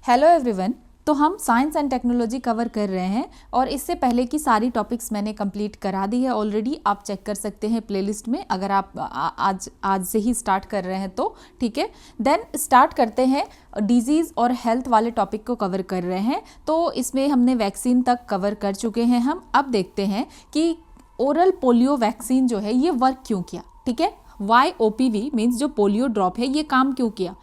Hello everyone. तो हम science and technology cover कर रहे हैं और इससे पहले की सारी टॉपिक्स मैंने कंप्लीट करा दी है ऑलरेडी। आप चेक कर सकते हैं प्लेलिस्ट में, अगर आप आज से ही स्टार्ट कर रहे हैं तो ठीक है। देन स्टार्ट करते हैं। डिजीज़ और हेल्थ वाले टॉपिक को कवर कर रहे हैं, तो इसमें हमने वैक्सीन तक कवर कर चुके हैं हम। अब देखते हैं कि ओरल पोलियो वैक्सीन जो है ये वर्क क्यों किया। ठीक है, YOPV मीन्स जो पोलियो ड्रॉप है ये काम क्यों किया।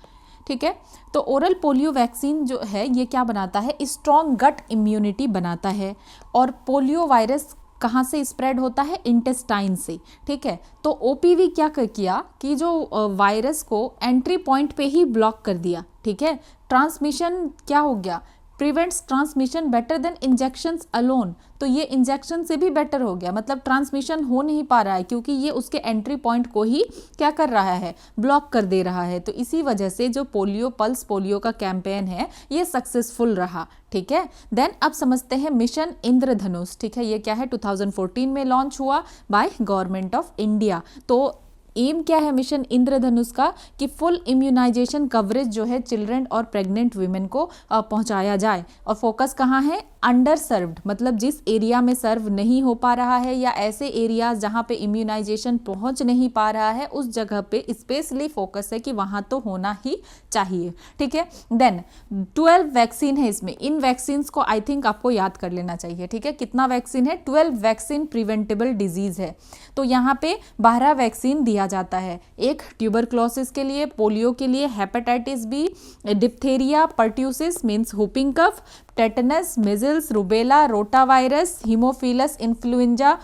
ठीक है, तो ओरल पोलियो वैक्सीन जो है ये क्या बनाता है, स्ट्रॉन्ग गट इम्यूनिटी बनाता है। और पोलियो वायरस कहाँ से स्प्रेड होता है, इंटेस्टाइन से। ठीक है, तो OPV क्या किया कि जो वायरस को एंट्री पॉइंट पे ही ब्लॉक कर दिया। ठीक है, ट्रांसमिशन क्या हो गया, prevents transmission better than injections alone. तो ये इंजेक्शन से भी बेटर हो गया, मतलब ट्रांसमिशन हो नहीं पा रहा है क्योंकि ये उसके एंट्री पॉइंट को ही क्या कर रहा है, ब्लॉक कर दे रहा है। तो इसी वजह से जो पोलियो पल्स पोलियो का कैंपेन है ये सक्सेसफुल रहा। ठीक है, देन अब समझते हैं मिशन इंद्रधनुष। ठीक है, ये क्या है, 2014 में लॉन्च हुआ बाय गवर्नमेंट ऑफ इंडिया। तो एम क्या है मिशन इंद्रधनुष का कि फुल इम्यूनाइजेशन कवरेज जो है चिल्ड्रन और प्रेग्नेंट वीमेन को पहुंचाया जाए। और फोकस कहाँ है, अंडर सर्व्ड, मतलब जिस एरिया में सर्व नहीं हो पा रहा है या ऐसे एरियाज जहाँ पे इम्यूनाइजेशन पहुंच नहीं पा रहा है उस जगह पे स्पेशली फोकस है कि वहाँ तो होना ही चाहिए। ठीक है, देन 12 वैक्सीन है इसमें। इन वैक्सीन को आई थिंक आपको याद कर लेना चाहिए। ठीक है, कितना वैक्सीन है, 12 वैक्सीन प्रिवेंटेबल डिजीज है। तो यहाँ पे 12 वैक्सीन दिया जाता है। एक ट्यूबरक्लोसिस के लिए, पोलियो के लिए, hepatitis B, diphtheria, pertussis means whooping cough, tetanus, measles, rubella, rotavirus, haemophilus influenza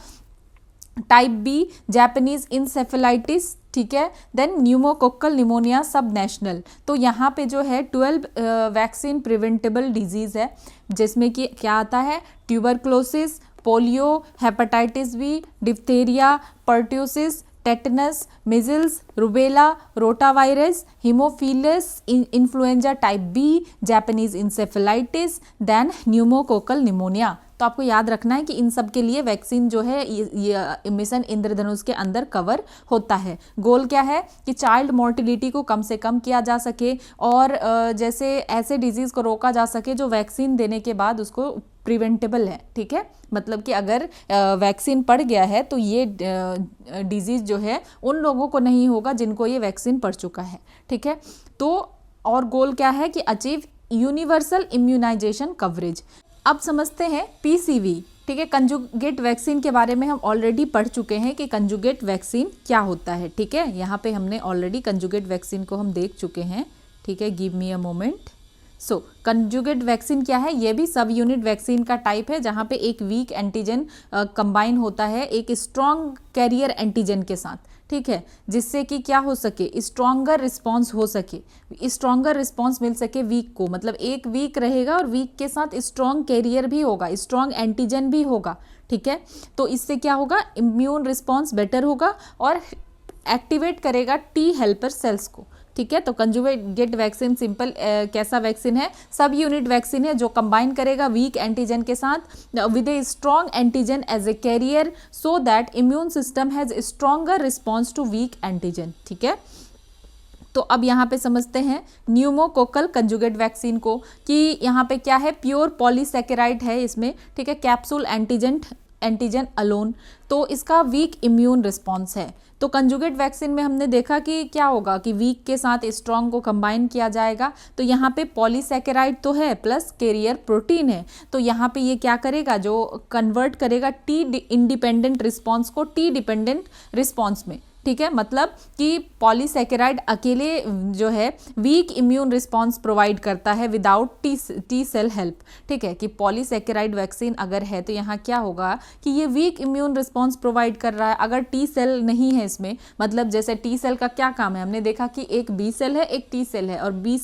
type B, Japanese encephalitis. ठीक है, देन न्यूमोकोक्कल निमोनिया सब नेशनल। तो यहाँ पे जो है 12 वैक्सीन प्रिवेंटेबल डिजीज है, जिसमें कि क्या आता है, tuberculosis, polio, hepatitis B, diphtheria, pertussis, tetanus, measles, rubella, rotavirus, haemophilus influenza type B, Japanese encephalitis, then pneumococcal pneumonia. तो आपको याद रखना है कि इन सब के लिए वैक्सीन जो है ये मिशन इंद्रधनुष के अंदर कवर होता है। गोल क्या है कि चाइल्ड मोर्टिलिटी को कम से कम किया जा सके और जैसे ऐसे डिजीज़ को रोका जा सके जो वैक्सीन देने के बाद उसको प्रिवेंटेबल है। ठीक है, मतलब कि अगर वैक्सीन पड़ गया है तो ये डिजीज़ जो है उन लोगों को नहीं होगा जिनको ये वैक्सीन पड़ चुका है। ठीक है, तो और गोल क्या है कि अचीव यूनिवर्सल इम्यूनाइजेशन कवरेज। अब समझते हैं PCV। ठीक है, कंजुगेट वैक्सीन के बारे में हम ऑलरेडी पढ़ चुके हैं कि कंजुगेट वैक्सीन क्या होता है। ठीक है, यहाँ पे हमने ऑलरेडी कंजुगेट वैक्सीन को हम देख चुके हैं। ठीक है, give me a moment. So conjugate vaccine क्या है, ये भी सब यूनिट वैक्सीन का टाइप है जहाँ पे एक वीक एंटीजन कंबाइन होता है एक स्ट्रॉन्ग कैरियर एंटीजन के साथ। ठीक है, जिससे कि क्या हो सके, स्ट्रॉन्गर रिस्पॉन्स हो सके, स्ट्रॉन्गर रिस्पॉन्स मिल सके वीक को। मतलब एक वीक रहेगा और वीक के साथ स्ट्रॉन्ग कैरियर भी होगा, स्ट्रॉन्ग एंटीजन भी होगा। ठीक है, तो इससे क्या होगा, इम्यून रिस्पॉन्स बेटर होगा और एक्टिवेट करेगा T हेल्पर सेल्स को। ठीक है, तो कंजुगेट वैक्सीन सिंपल कैसा वैक्सीन है, सब यूनिट वैक्सीन है जो कंबाइन करेगा वीक एंटीजन के साथ with a strong antigen as a carrier so that immune system has stronger response to weak antigen. ठीक है, तो अब यहाँ पे समझते हैं न्यूमोकोकल कंजुगेट वैक्सीन को कि यहाँ पे क्या है, प्योर पॉलीसैकेराइड है इसमें। ठीक है, कैप्सूल एंटीजन अलोन, तो इसका वीक इम्यून रिस्पॉन्स है। तो कंजुगेट वैक्सीन में हमने देखा कि क्या होगा कि वीक के साथ स्ट्रॉन्ग को कंबाइन किया जाएगा। तो यहाँ पे पॉलीसैकेराइड तो है प्लस कैरियर प्रोटीन है। तो यहाँ पे ये क्या करेगा, जो कन्वर्ट करेगा T इंडिपेंडेंट रिस्पॉन्स को T डिपेंडेंट रिस्पॉन्स में। ठीक है, मतलब कि पॉलीसैकेराइड अकेले जो है वीक इम्यून रिस्पॉन्स प्रोवाइड करता है विदाउट टी सेल हेल्प। ठीक है, कि पॉलीसैकेराइड वैक्सीन अगर है तो यहाँ क्या होगा कि ये वीक इम्यून रिस्पॉन्स प्रोवाइड कर रहा है अगर T सेल नहीं है इसमें। मतलब जैसे T सेल का क्या काम है, हमने देखा कि एक B सेल है एक T सेल है, और T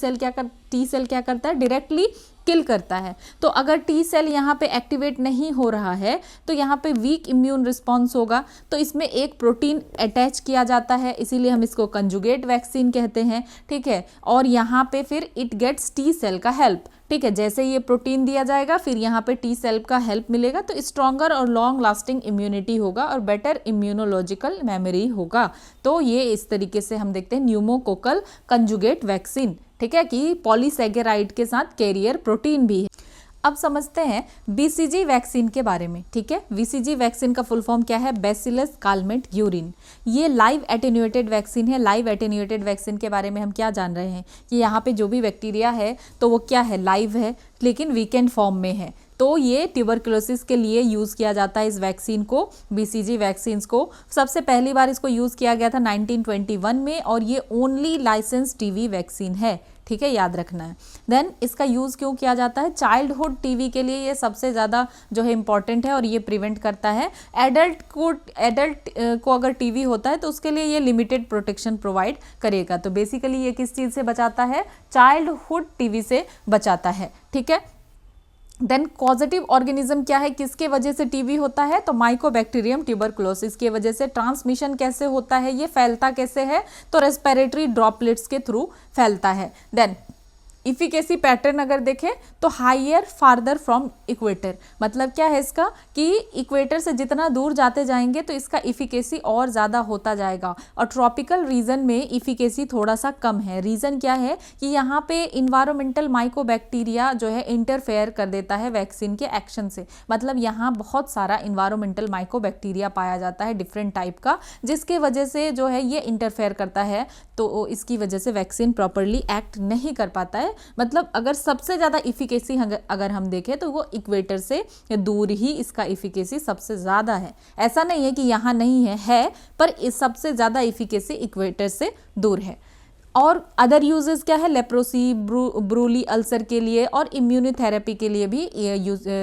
सेल क्या करता है, डायरेक्टली किल करता है। तो अगर T सेल यहाँ पे एक्टिवेट नहीं हो रहा है तो यहाँ पे वीक इम्यून रिस्पॉन्स होगा। तो इसमें एक प्रोटीन अटैच किया जाता है, इसीलिए हम इसको कंजुगेट वैक्सीन कहते हैं। ठीक है, और यहाँ पे फिर इट गेट्स T सेल का हेल्प। ठीक है, जैसे ये प्रोटीन दिया जाएगा फिर यहाँ पे T सेल का हेल्प मिलेगा, तो स्ट्रॉन्गर और लॉन्ग लास्टिंग इम्यूनिटी होगा और बेटर इम्यूनोलॉजिकल मेमोरी होगा। तो ये इस तरीके से हम देखते हैं न्यूमोकोकल कंजुगेट वैक्सीन। ठीक है, कि पॉलीसैकेराइड के साथ कैरियर प्रोटीन भी है। अब समझते हैं बीसीजी वैक्सीन के बारे में। ठीक है, बीसीजी वैक्सीन का फुल फॉर्म क्या है? Bacillus Calmette urine. ये लाइव एटेन्यूएटेड वैक्सीन है। लाइव एटेन्यूएटेड वैक्सीन के बारे में हम क्या जान रहे हैं कि यहाँ पे जो भी बैक्टीरिया है तो वो क्या है? लाइव है, लेकिन वीकेंड फॉर्म में है। तो ये ट्यूबरकुलोसिस के लिए यूज़ किया जाता है इस वैक्सीन को, बीसीजी वैक्सीन्स को। सबसे पहली बार इसको यूज़ किया गया था 1921 में, और ये ओनली लाइसेंस टीवी वैक्सीन है। ठीक है, याद रखना है। देन इसका यूज़ क्यों किया जाता है? चाइल्डहुड टीवी के लिए ये सबसे ज़्यादा जो है इम्पॉर्टेंट है, और ये प्रिवेंट करता है। एडल्ट को अगर टीवी होता है तो उसके लिए ये लिमिटेड प्रोटेक्शन प्रोवाइड करेगा। तो बेसिकली ये किस चीज़ से बचाता है? चाइल्डहुड टीवी से बचाता है। ठीक है, देन कॉजेटिव ऑर्गेनिज्म क्या है? किसके वजह से टीबी होता है? तो माइकोबैक्टीरियम ट्यूबरकुलोसिस की वजह से। ट्रांसमिशन कैसे होता है? ये फैलता कैसे है? तो रेस्पिरेटरी ड्रॉपलेट्स के थ्रू फैलता है। देन इफिकेसी पैटर्न अगर देखें तो हाइयर फार्दर फ्रॉम इक्वेटर, मतलब क्या है इसका कि इक्वेटर से जितना दूर जाते जाएंगे तो इसका इफिकेसी और ज़्यादा होता जाएगा। और ट्रॉपिकल रीजन में इफिकेसी थोड़ा सा कम है। रीज़न क्या है कि यहाँ पे इन्वायरमेंटल माइकोबैक्टीरिया जो है इंटरफेयर कर देता है वैक्सीन के एक्शन से। मतलब यहाँ बहुत सारा इन्वायरमेंटल माइकोबैक्टीरिया पाया जाता है डिफरेंट टाइप का, जिसके वजह से जो है ये इंटरफेयर करता है, तो इसकी वजह से वैक्सीन प्रॉपरली एक्ट नहीं कर पाता है। मतलब अगर सबसे ज़्यादा इफिकेसी अगर हम देखें तो वो इक्वेटर से दूर ही इसका इफिकेसी सबसे ज़्यादा है। ऐसा नहीं है कि यहाँ नहीं है, पर इस सबसे ज़्यादा इफिकेसी इक्वेटर से दूर है। और अदर यूजेस क्या है? लेप्रोसी, ब्रूली अल्सर के लिए और इम्यूनोथेरेपी के लिए भी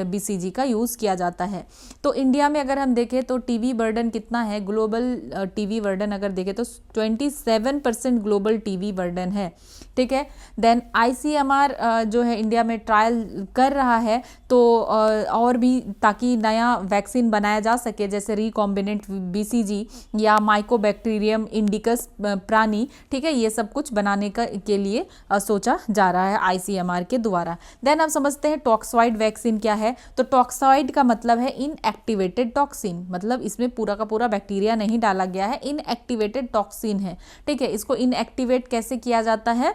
बीसीजी का यूज़ किया जाता है। तो इंडिया में अगर हम देखें तो टीवी बर्डन कितना है? ग्लोबल टीवी बर्डन अगर देखें तो 27% ग्लोबल टीवी बर्डन है। ठीक है, देन आईसीएमआर जो है इंडिया में ट्रायल कर रहा है, तो और भी ताकि नया वैक्सीन बनाया जा सके, जैसे रिकॉम्बिनेंट बीसीजी या माइकोबैक्टीरियम इंडिकस प्राणी। ठीक है, ये सब कुछ बनाने के लिए सोचा जा रहा है आईसीएमआर के द्वारा। देन अब समझते हैं टॉक्सॉइड वैक्सीन क्या है। तो टॉक्सॉइड का मतलब है इनएक्टिवेटेड टॉक्सिन, मतलब इसमें पूरा का पूरा बैक्टीरिया नहीं डाला गया है, इनएक्टिवेटेड टॉक्सिन है। ठीक है, इसको इनएक्टिवेट कैसे किया जाता है?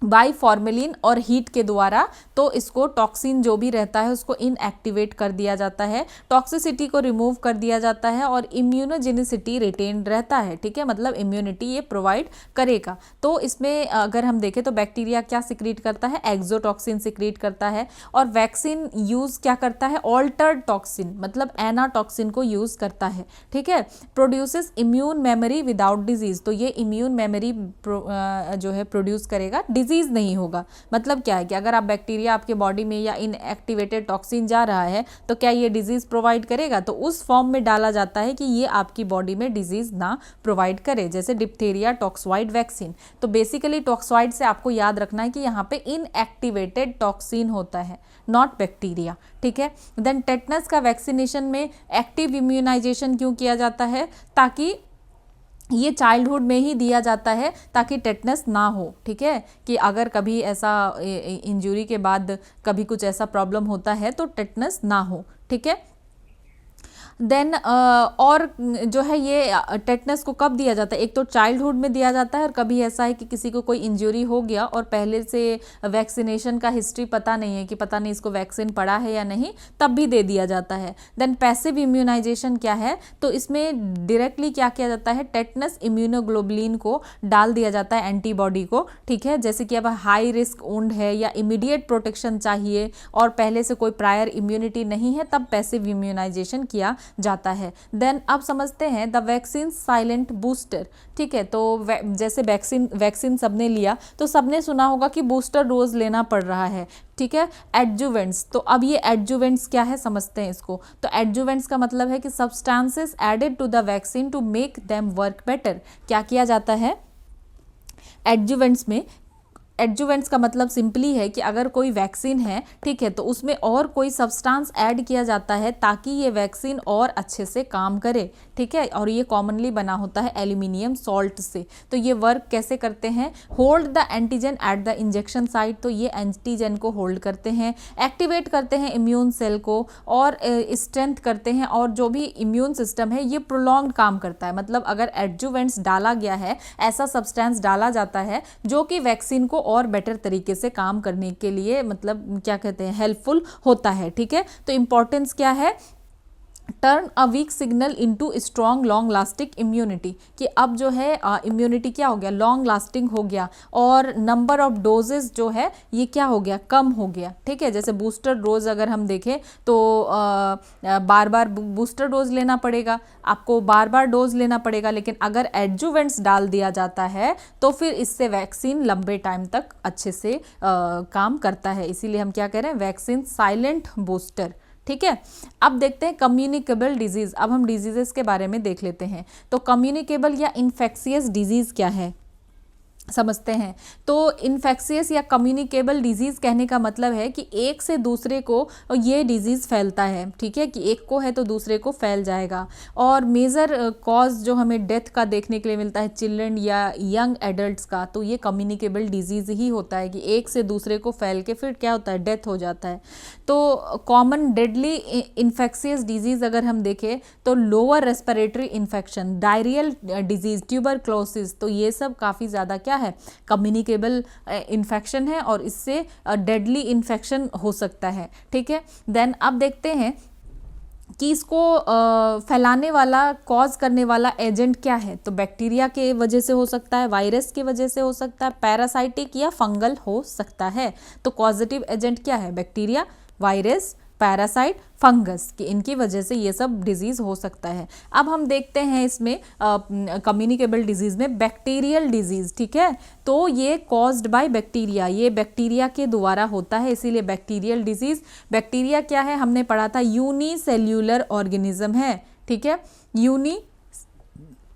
बाई फॉर्मेलिन और हीट के द्वारा। तो इसको टॉक्सिन जो भी रहता है उसको इनएक्टिवेट कर दिया जाता है, टॉक्सिसिटी को रिमूव कर दिया जाता है, और इम्यूनोजेनिसिटी रिटेन रहता है। ठीक है, मतलब इम्यूनिटी ये प्रोवाइड करेगा। तो इसमें अगर हम देखें तो बैक्टीरिया क्या सिक्रीट करता है? एक्सोटॉक्सिन सिक्रीट करता है। और वैक्सीन यूज़ क्या करता है? ऑल्टर्ड टॉक्सिन, मतलब एनाटॉक्सिन को यूज़ करता है। ठीक है, produces immune memory without disease. तो ये इम्यून मेमोरी जो है प्रोड्यूस करेगा, डिजीज नहीं होगा। मतलब क्या है कि अगर आप बैक्टीरिया आपके बॉडी में या इनएक्टिवेटेड टॉक्सिन जा रहा है तो क्या ये डिजीज प्रोवाइड करेगा? तो उस फॉर्म में डाला जाता है कि ये आपकी बॉडी में डिजीज ना प्रोवाइड करे, जैसे डिप्थेरिया टॉक्सॉइड वैक्सीन। तो बेसिकली टॉक्सॉइड से आपको याद रखना है कि यहाँ पे इनएक्टिवेटेड टॉक्सिन होता है, नॉट बैक्टीरिया। ठीक है, देन टेटनस का वैक्सीनेशन में एक्टिव इम्यूनाइजेशन क्यों किया जाता है? ताकि ये चाइल्डहुड में ही दिया जाता है ताकि टेटनस ना हो। ठीक है, कि अगर कभी ऐसा इंजरी के बाद कभी कुछ ऐसा प्रॉब्लम होता है तो टेटनस ना हो। ठीक है, देन और जो है ये टेटनस को कब दिया जाता है? एक तो चाइल्डहुड में दिया जाता है, और कभी ऐसा है कि किसी को कोई इंजरी हो गया और पहले से वैक्सीनेशन का हिस्ट्री पता नहीं है कि पता नहीं इसको वैक्सीन पड़ा है या नहीं, तब भी दे दिया जाता है। देन पैसिव इम्यूनाइजेशन क्या है? तो इसमें डायरेक्टली क्या किया जाता है? टेटनस इम्यूनोग्लोबुलिन को डाल दिया जाता है, एंटीबॉडी को। ठीक है, जैसे कि अब हाई रिस्क वुंड है या इमीडिएट प्रोटेक्शन चाहिए और पहले से कोई प्रायर इम्यूनिटी नहीं है, तब पैसिव इम्यूनाइजेशन किया जाता है। देन अब समझते हैं द वैक्सीन साइलेंट बूस्टर। ठीक है, तो जैसे वैक्सीन सबने लिया तो सबने सुना होगा कि बूस्टर डोज लेना पड़ रहा है। ठीक है, एडजुवेंट्स। तो अब ये एडजुवेंट्स क्या है समझते हैं इसको। तो एडजुवेंट्स का मतलब है कि substances added to the vaccine to make them work better. क्या किया जाता है एडजुवेंट्स में? एडजुवेंट्स का मतलब सिंपली है कि अगर कोई वैक्सीन है, ठीक है, तो उसमें और कोई सब्सटेंस ऐड किया जाता है ताकि ये वैक्सीन और अच्छे से काम करे। ठीक है, और ये कॉमनली बना होता है एल्यूमिनियम सॉल्ट से। तो ये वर्क कैसे करते हैं? Hold the antigen at the injection site. तो ये एंटीजन को होल्ड करते हैं, एक्टिवेट करते हैं इम्यून सेल को, और स्ट्रेंथ करते हैं, और जो भी इम्यून सिस्टम है ये प्रोलॉन्ग काम करता है। मतलब अगर एडजुवेंट्स डाला गया है, ऐसा सब्सटेंस डाला जाता है जो कि वैक्सीन को और बेटर तरीके से काम करने के लिए मतलब क्या कहते हैं हेल्पफुल होता है। ठीक है, तो इम्पोर्टेंस क्या है, turn a weak signal into strong long lasting immunity, कि अब जो है इम्यूनिटी क्या हो गया, लॉन्ग लास्टिंग हो गया, और नंबर ऑफ डोजेस जो है ये क्या हो गया, कम हो गया। ठीक है, जैसे बूस्टर डोज अगर हम देखें तो बार बार बूस्टर डोज लेना पड़ेगा, आपको बार बार डोज लेना पड़ेगा, लेकिन अगर एडजुवेंट्स डाल दिया जाता है तो फिर इससे वैक्सीन लंबे टाइम तक अच्छे से काम करता है। इसीलिए हम क्या कह रहे हैं, वैक्सीन साइलेंट बूस्टर। ठीक है, अब देखते हैं कम्युनिकेबल डिजीज। अब हम डिजीजेस के बारे में देख लेते हैं। तो कम्युनिकेबल या इन्फेक्शियस डिजीज क्या है समझते हैं। तो इन्फेक्शियस या कम्युनिकेबल डिजीज़ कहने का मतलब है कि एक से दूसरे को ये डिजीज़ फैलता है। ठीक है, कि एक को है तो दूसरे को फैल जाएगा। और मेजर कॉज जो हमें डेथ का देखने के लिए मिलता है चिल्ड्रन या यंग एडल्ट्स का, तो ये कम्युनिकेबल डिजीज़ ही होता है कि एक से दूसरे को फैल के फिर क्या होता है, डेथ हो जाता है। तो कॉमन डेडली इन्फेक्शियस डिजीज़ अगर हम देखें तो lower respiratory infection, diarrhoeal disease, tuberculosis, तो ये सब काफ़ी ज़्यादा क्या है, कम्युनिकेबल इन्फेक्शन है और इससे डेडली इन्फेक्शन हो सकता है। ठीक है, देन अब देखते हैं कि इसको फैलाने वाला, कॉज करने वाला एजेंट क्या है। तो बैक्टीरिया के वजह से हो सकता है, वायरस की वजह से हो सकता है, पैरासाइटिक या फंगल हो सकता है। तो कॉजेटिव एजेंट क्या है, बैक्टीरिया, वायरस, पैरासाइट, फंगस, कि इनकी वजह से ये सब डिजीज़ हो सकता है। अब हम देखते हैं इसमें कम्युनिकेबल डिजीज़ में बैक्टीरियल डिजीज़। ठीक है, तो ये कॉज्ड बाय बैक्टीरिया, ये बैक्टीरिया के द्वारा होता है, इसीलिए बैक्टीरियल डिजीज़। बैक्टीरिया क्या है, हमने पढ़ा था यूनिसेल्यूलर ऑर्गेनिज्म है। ठीक है,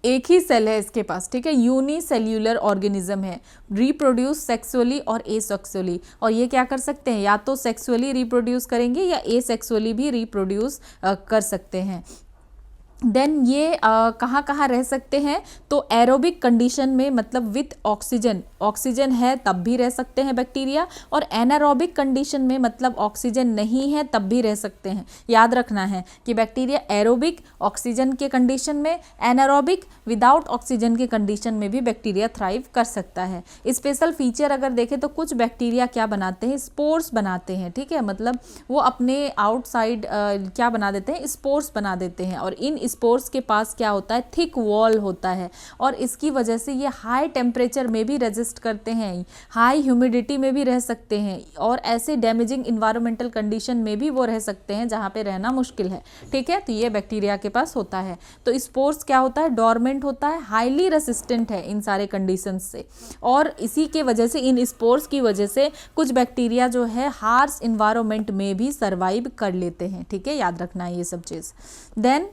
एक ही सेल है इसके पास। ठीक है, यूनिसेल्यूलर ऑर्गेनिज्म है, रिप्रोड्यूस सेक्सुअली और एसेक्सुअली। और ये क्या कर सकते हैं, या तो सेक्सुअली रिप्रोड्यूस करेंगे या एसेक्सुअली भी रिप्रोड्यूस कर सकते हैं। देन ये कहाँ कहाँ रह सकते हैं, तो एरोबिक कंडीशन में, मतलब विथ ऑक्सीजन, ऑक्सीजन है तब भी रह सकते हैं बैक्टीरिया, और एनारोबिक कंडीशन में मतलब ऑक्सीजन नहीं है तब भी रह सकते हैं। याद रखना है कि बैक्टीरिया एरोबिक ऑक्सीजन के कंडीशन में, एनारोबिक विदाउट ऑक्सीजन के कंडीशन में भी बैक्टीरिया थ्राइव कर सकता है। स्पेशल फीचर अगर देखें तो कुछ बैक्टीरिया क्या बनाते हैं, स्पोर्स बनाते हैं। ठीक है, मतलब वो अपने आउटसाइड क्या बना देते हैं, स्पोर्स बना देते हैं, और इन स्पोर्स के पास क्या होता है, थिक वॉल होता है, और इसकी वजह से ये हाई टेम्परेचर में भी रेजिस्ट करते हैं, हाई ह्यूमिडिटी में भी रह सकते हैं, और ऐसे डैमेजिंग इन्वायरमेंटल कंडीशन में भी वो रह सकते हैं जहाँ पे रहना मुश्किल है। ठीक है, तो ये बैक्टीरिया के पास होता है। तो स्पोर्स क्या होता है, डोरमेंट होता है, हाईली रेसिस्टेंट है इन सारे कंडीशंस से, और इसी के वजह से, इन स्पोर्स की वजह से कुछ बैक्टीरिया जो है हार्श इन्वायरमेंट में भी सर्वाइव कर लेते हैं। ठीक है, याद रखना है ये सब चीज़। देन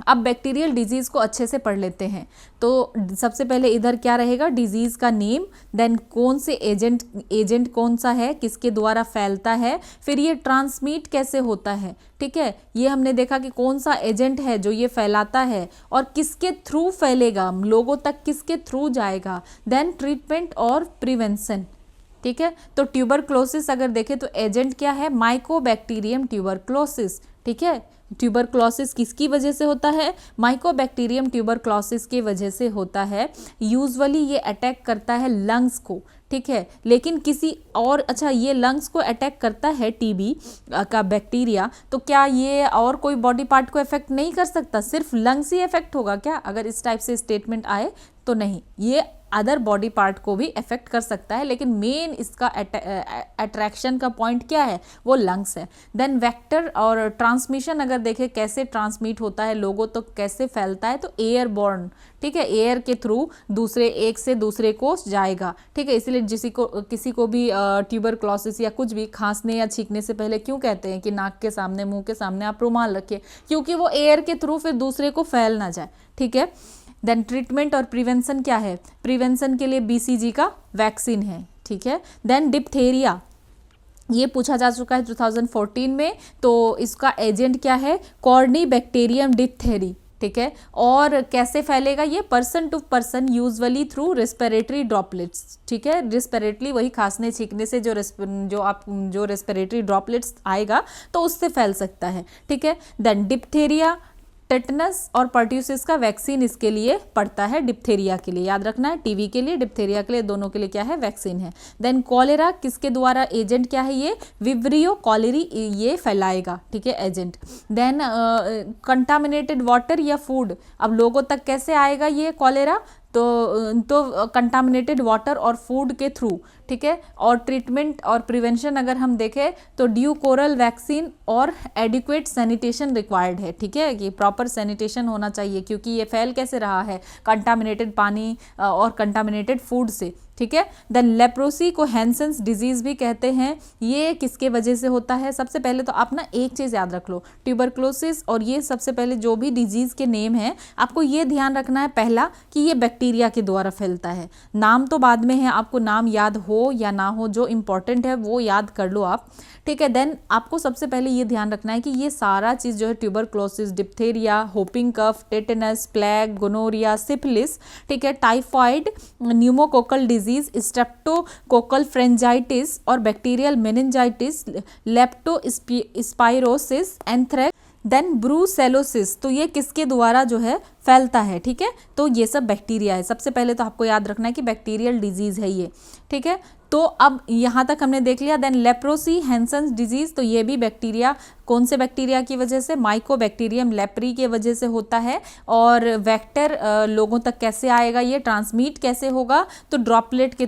अब बैक्टीरियल डिजीज़ को अच्छे से पढ़ लेते हैं। तो सबसे पहले इधर क्या रहेगा, डिजीज़ का नेम, देन कौन से एजेंट कौन सा है, किसके द्वारा फैलता है, फिर ये ट्रांसमिट कैसे होता है। ठीक है, ये हमने देखा कि कौन सा एजेंट है जो ये फैलाता है और किसके थ्रू फैलेगा, लोगों तक किसके थ्रू जाएगा। देन ट्रीटमेंट और प्रिवेंशन। ठीक है, तो ट्यूबरक्लोसिस अगर देखें तो एजेंट क्या है, माइकोबैक्टीरियम ट्यूबरक्लोसिस। ठीक है, ट्यूबरक्लोसिस किसकी वजह से होता है, माइकोबैक्टीरियम ट्यूबरक्लोसिस की वजह से होता है। यूजुअली ये अटैक करता है लंग्स को। ठीक है, लेकिन किसी और, अच्छा ये लंग्स को अटैक करता है टीबी का बैक्टीरिया, तो क्या ये और कोई बॉडी पार्ट को अफेक्ट नहीं कर सकता, सिर्फ लंग्स ही अफेक्ट होगा क्या, अगर इस टाइप से स्टेटमेंट आए तो नहीं, ये अदर बॉडी पार्ट को भी अफेक्ट कर सकता है, लेकिन मेन इसका अट्रैक्शन का पॉइंट क्या है, वो लंग्स है। देन वेक्टर और ट्रांसमिशन अगर देखें कैसे ट्रांसमिट होता है लोगों तो कैसे फैलता है, तो एयरबॉर्न। ठीक है, एयर के थ्रू दूसरे, एक से दूसरे को जाएगा। ठीक है, इसीलिए किसी को भी ट्यूबरक्लोसिस या कुछ भी खांसने या छींकने से पहले क्यों कहते हैं कि नाक के सामने, मुंह के सामने आप रुमाल रखिए, क्योंकि वो एयर के थ्रू फिर दूसरे को फैल ना जाए। ठीक है, देन ट्रीटमेंट और प्रिवेंशन क्या है, प्रिवेंशन के लिए बीसीजी का वैक्सीन है। ठीक है, देन डिप्थेरिया, ये पूछा जा चुका है 2014 में, तो इसका एजेंट क्या है, कॉर्नीबैक्टीरियम डिप्थेरी। ठीक है, और कैसे फैलेगा ये, person to person, usually through respiratory droplets. ठीक है, रेस्पिरेटरी वही खांसने छींकने से जो रेस्पिरेटरी ड्रॉपलेट्स आएगा तो उससे फैल सकता है। ठीक है, देन डिप्थेरिया, टेटनस और पर्ट्यूसिस का वैक्सीन इसके लिए पड़ता है, डिप्थेरिया के लिए याद रखना है, टीवी के लिए, डिप्थेरिया के लिए, दोनों के लिए क्या है, वैक्सीन है। देन कॉलेरा किसके द्वारा, एजेंट क्या है ये, विब्रियो कॉलेरी ये फैलाएगा, ठीक है, एजेंट। देन कंटामिनेटेड वाटर या फूड, अब लोगों तक कैसे आएगा ये कॉलेरा, तो कंटामिनेटेड वाटर और फूड के थ्रू, ठीक है। और ट्रीटमेंट और प्रिवेंशन अगर हम देखें तो ड्यू कोरल वैक्सीन और एडिक्वेट सैनिटेशन रिक्वायर्ड है, ठीक है, कि प्रॉपर सैनिटेशन होना चाहिए क्योंकि ये फैल कैसे रहा है, कंटामिनेटेड पानी और कंटामिनेटेड फूड से, ठीक है। देन लेप्रोसी को हैंसेंस डिजीज भी कहते हैं, ये किसके वजह से होता है, सबसे पहले तो आप ना एक चीज़ याद रख लो, ट्यूबरक्लोसिस और ये सबसे पहले जो भी डिजीज के नेम है आपको ये ध्यान रखना है पहला कि ये बैक्टीरिया के द्वारा फैलता है, नाम तो बाद में है, आपको नाम याद हो या ना हो, जो इंपॉर्टेंट है वो याद कर लो आप, ठीक है। देन आपको सबसे पहले ये ध्यान रखना है कि ये सारा चीज़ जो है tuberculosis, diphtheria, whooping cough, tetanus, plague, gonorrhoea, syphilis, ठीक है, typhoid, pneumococcal disease, streptococcal pharyngitis और bacterial meningitis, leptospirosis, anthrax, then brucellosis, तो ये किसके द्वारा जो है फैलता है, ठीक है, तो ये सब बैक्टीरिया है। सबसे पहले तो आपको याद रखना है कि बैक्टीरियल डिजीज है ये, ठीक है। तो अब यहाँ तक हमने देख लिया। देन लेप्रोसी, हैंसेंस डिजीज, तो ये भी बैक्टीरिया, कौन से बैक्टीरिया की वजह से, माइकोबैक्टीरियम लेप्री के वजह से होता है। और वेक्टर लोगों तक कैसे आएगा, ये ट्रांसमिट कैसे होगा, तो ड्रॉपलेट के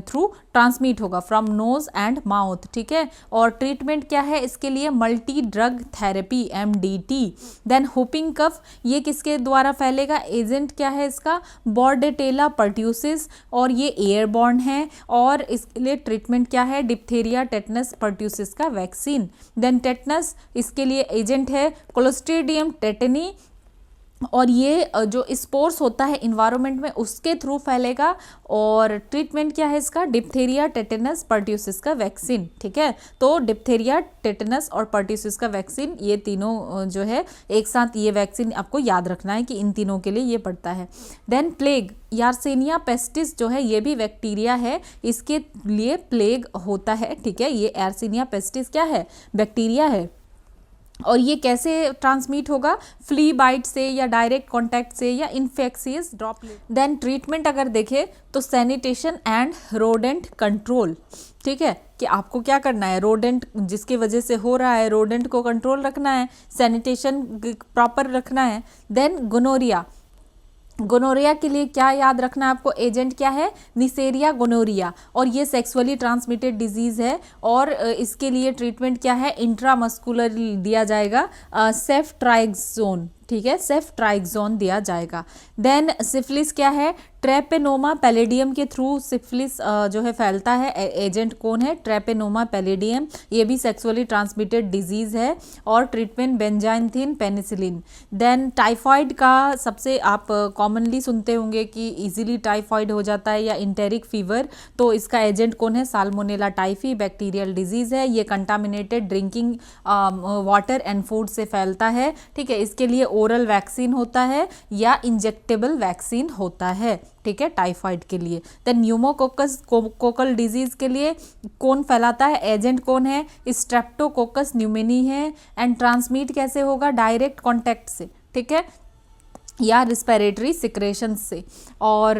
थ्रू ट्रांसमिट होगा फ्रॉम नोज एंड माउथ, ठीक है। और ट्रीटमेंट क्या है इसके लिए, multi drug therapy, MDT। Then whooping cough, ये किसके द्वारा फैलेगा, एजेंट क्या है इसका, बॉर्डेटेला पर्ट्यूसिस, और ये एयरबॉर्न है। और इसके लिए ट्रीटमेंट क्या है, डिप्थेरिया, टेटनस, पर्ट्यूसिस का वैक्सीन। देन टेटनस, इसके लिए एजेंट है क्लोस्ट्रीडियम टेटनी, और ये जो स्पोर्स होता है इन्वायरमेंट में उसके थ्रू फैलेगा। और ट्रीटमेंट क्या है इसका, डिप्थेरिया, टेटनस, पर्ट्यूसिस का वैक्सीन, ठीक है। तो डिप्थेरिया, टेटनस और पर्ट्यूसिस का वैक्सीन, ये तीनों जो है एक साथ, ये वैक्सीन आपको याद रखना है कि इन तीनों के लिए ये पड़ता है। देन प्लेग, यार्सेनिया पेस्टिस जो है ये भी बैक्टीरिया है, इसके लिए प्लेग होता है, ठीक है। ये यार्सेनिया पेस्टिस क्या है, बैक्टीरिया है। और ये कैसे ट्रांसमिट होगा, फ्ली बाइट से या डायरेक्ट कांटेक्ट से या इन्फेक्शियस ड्रॉपलेट। देन ट्रीटमेंट अगर देखें तो सैनिटेशन एंड रोडेंट कंट्रोल, ठीक है, कि आपको क्या करना है, रोडेंट जिसकी वजह से हो रहा है, रोडेंट को कंट्रोल रखना है, सैनिटेशन प्रॉपर रखना है। देन गोनोरिया, गोनोरिया के लिए क्या याद रखना है आपको, एजेंट क्या है, निसेरिया गोनोरिया, और ये सेक्सुअली ट्रांसमिटेड डिजीज है। और इसके लिए ट्रीटमेंट क्या है, इंट्रामस्कुलर दिया जाएगा, सेफ्ट्राइक्सोन, ठीक है, सेफ्ट्राइक्सोन दिया जाएगा। देन सिफिलिस क्या है, ट्रेपेनोमा पैलिडियम के थ्रू सिफिलिस जो है फैलता है, एजेंट कौन है, ट्रेपेनोमा पैलिडियम, ये भी सेक्सुअली ट्रांसमिटेड डिजीज है। और ट्रीटमेंट बेंजाइथिन, पेनिसिलिन। देन टाइफाइड का सबसे आप कॉमनली सुनते होंगे कि इजीली टाइफाइड हो जाता है या इंटेरिक फीवर, तो इसका एजेंट कौन है, साल्मोनेला टाइफी, बैक्टीरियल डिजीज है, ये contaminated drinking water and food से फैलता है, ठीक है। इसके लिए ओरल वैक्सीन होता है या इंजेक्टेबल वैक्सीन होता है, ठीक है, टाइफाइड के लिए। देन न्यूमोकोकस कोकल डिजीज के लिए कौन फैलाता है, एजेंट कौन है, स्ट्रेप्टोकोकस न्यूमेनी है। एंड ट्रांसमिट कैसे होगा, डायरेक्ट कॉन्टैक्ट से, ठीक है, या रिस्पिरेटरी सिक्रेशन से। और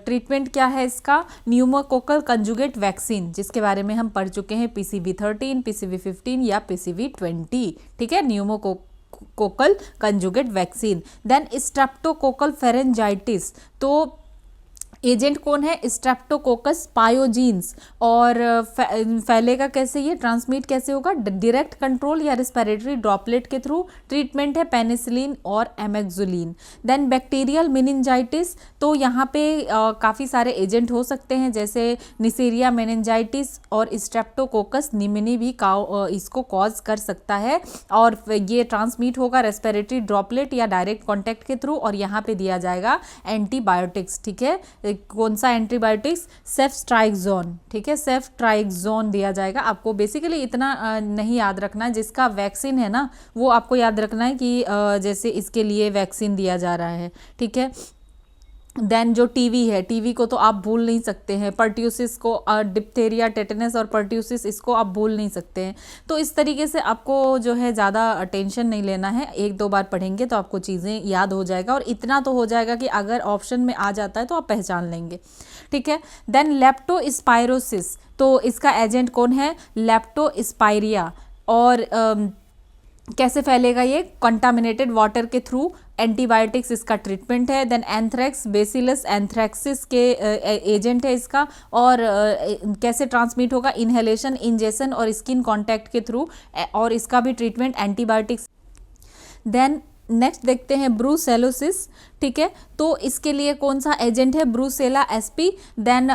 ट्रीटमेंट क्या है इसका, न्यूमोकोकल कंजुगेट वैक्सीन, जिसके बारे में हम पढ़ चुके हैं, PCV13, PCV15 या PCV20, ठीक है, pneumococcal conjugate vaccine. Then streptococcal pharyngitis, तो एजेंट कौन है, स्ट्रेप्टोकोकस पायोजीन्स। और फैलेगा कैसे, ये ट्रांसमिट कैसे होगा, डायरेक्ट कंट्रोल या रिस्पिरेटरी ड्रॉपलेट के थ्रू। ट्रीटमेंट है पेनिसिलिन और एमेक्सुलिन। देन बैक्टीरियल मेनिंजाइटिस, तो यहाँ पे काफ़ी सारे एजेंट हो सकते हैं, जैसे निसेरिया मेनिंजाइटिस और स्ट्रेप्टोकोकस निमिनी भी इसको कॉज कर सकता है। और ये ट्रांसमिट होगा रेस्पिरेटरी ड्रॉपलेट या डायरेक्ट कॉन्टैक्ट के थ्रू। और यहाँ पे दिया जाएगा एंटीबायोटिक्स, ठीक है, कौन सा एंटीबायोटिक्स, सेफ्ट्राइक्सोन, ठीक है, सेफ्ट्राइक्सोन दिया जाएगा। आपको बेसिकली इतना नहीं याद रखना है, जिसका वैक्सीन है ना वो आपको याद रखना है कि जैसे इसके लिए वैक्सीन दिया जा रहा है, ठीक है। देन जो टीवी है, टीवी को तो आप भूल नहीं सकते हैं, पर्ट्यूसिस को, डिप्थेरिया, टेटनस और पर्ट्यूसिस, इसको आप भूल नहीं सकते हैं। तो इस तरीके से आपको जो है ज़्यादा टेंशन नहीं लेना है, एक दो बार पढ़ेंगे तो आपको चीज़ें याद हो जाएगा, और इतना तो हो जाएगा कि अगर ऑप्शन में आ जाता है तो आप पहचान लेंगे, ठीक है। देन लेप्टोस्पाइरोसिस, तो इसका एजेंट कौन है? लेप्टोस्पाइरिया। और कैसे फैलेगा ये? कंटामिनेटेड वाटर के थ्रू, एंटीबायोटिक्स इसका ट्रीटमेंट है। देन एंथ्रेक्स, बेसिलस एंथ्रेक्सिस के एजेंट है इसका, और कैसे ट्रांसमिट होगा? इनहेलेशन, इंजेक्शन और स्किन कांटेक्ट के थ्रू, और इसका भी ट्रीटमेंट एंटीबायोटिक्स। देन नेक्स्ट देखते हैं ब्रूसेलोसिस, ठीक है। तो इसके लिए कौन सा एजेंट है? Brucella SP. देन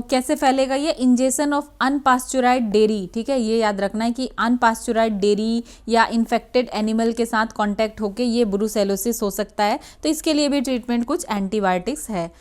कैसे फैलेगा ये? इंजेक्शन ऑफ अनपास्चुराइड डेयरी, ठीक है। ये याद रखना है कि अनपास्चुराइड डेयरी या इन्फेक्टेड एनिमल के साथ कांटेक्ट होके ये ब्रूसेलोसिस हो सकता है, तो इसके लिए भी ट्रीटमेंट कुछ एंटीबायोटिक्स है।